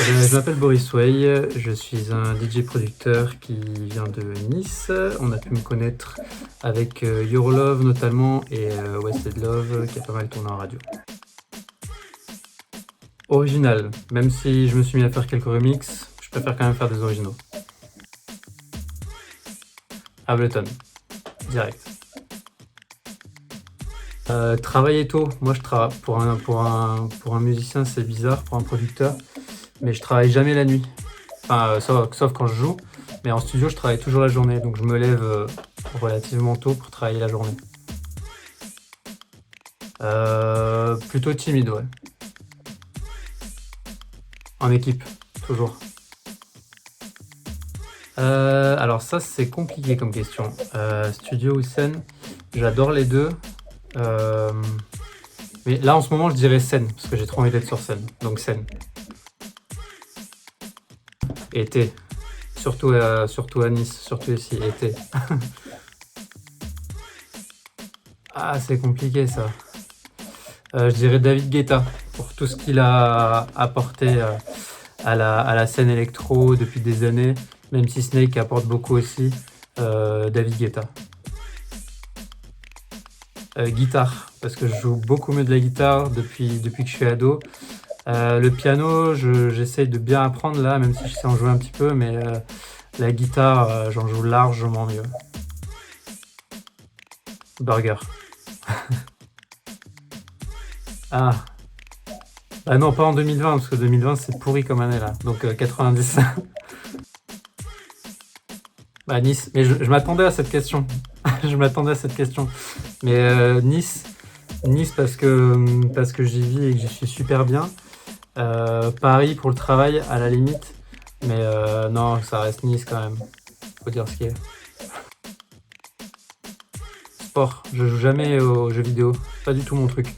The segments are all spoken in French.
Je m'appelle Boris Way, je suis un DJ producteur qui vient de Nice. On a pu me connaître avec Your Love notamment et Wasted Love qui a pas mal tourné en radio. Original, même si je me suis mis à faire quelques remixes, je préfère quand même faire des originaux. Ableton, direct. Travailler tôt, moi je travaille pour un musicien c'est bizarre, pour un producteur, mais je travaille jamais la nuit. Enfin, sauf quand je joue, mais en studio je travaille toujours la journée, donc je me lève relativement tôt pour travailler la journée. Plutôt timide, ouais. En équipe, toujours. Alors ça c'est compliqué comme question. Studio ou scène, j'adore les deux. Mais là en ce moment je dirais scène, parce que j'ai trop envie d'être sur scène, donc scène. Été, surtout à Nice, surtout ici, été. Ah c'est compliqué ça. Je dirais David Guetta, pour tout ce qu'il a apporté à la scène électro depuis des années, même si Snake apporte beaucoup aussi. David Guetta. Guitare, parce que je joue beaucoup mieux de la guitare depuis que je suis ado. Le piano, j'essaye de bien apprendre là, même si je sais en jouer un petit peu, mais la guitare, j'en joue largement mieux. Burger. Ah. Bah non, pas en 2020, parce que 2020 c'est pourri comme année là, donc 90. Bah Nice, mais je m'attendais à cette question. Je m'attendais à cette question. Mais Nice parce que j'y vis et que j'y suis super bien. Paris pour le travail à la limite, mais non, ça reste Nice quand même. Faut dire ce qui est. Sport, je joue jamais aux jeux vidéo, c'est pas du tout mon truc.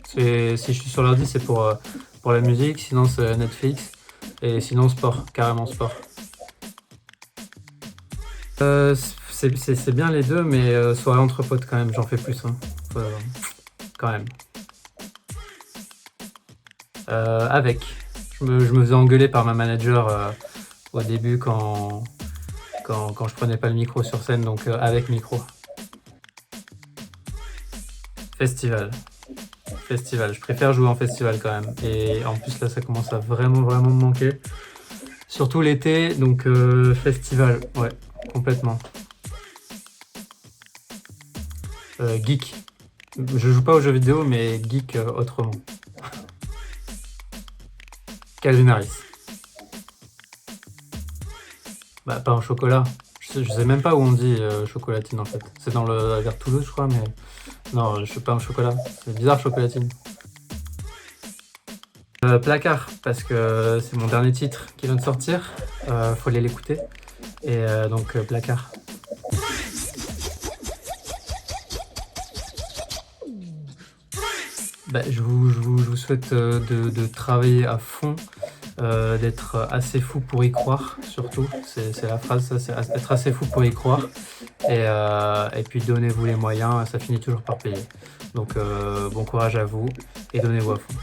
Si je suis sur l'ordi, c'est pour la musique, sinon c'est Netflix, et sinon sport, carrément sport. C'est bien les deux, mais soirée entre potes quand même, j'en fais plus, hein. Quand même. Avec. Je me faisais engueuler par ma manager au début quand je prenais pas le micro sur scène, donc avec micro. Festival. Je préfère jouer en festival quand même. Et en plus là ça commence à vraiment me manquer. Surtout l'été, donc festival, ouais, complètement. Geek. Je joue pas aux jeux vidéo, mais geek autrement. Calvin Harris. Bah pas en chocolat. Je sais même pas où on dit chocolatine en fait. C'est vers Toulouse je crois, mais non, je suis pas en chocolat. C'est bizarre chocolatine. Placard, parce que c'est mon dernier titre qui vient de sortir. Faut aller l'écouter. Et donc Placard. Bah, je vous souhaite de travailler à fond, d'être assez fou pour y croire, surtout. C'est la phrase, ça, c'est être assez fou pour y croire. Et puis donnez-vous les moyens, ça finit toujours par payer. Donc bon courage à vous et donnez-vous à fond.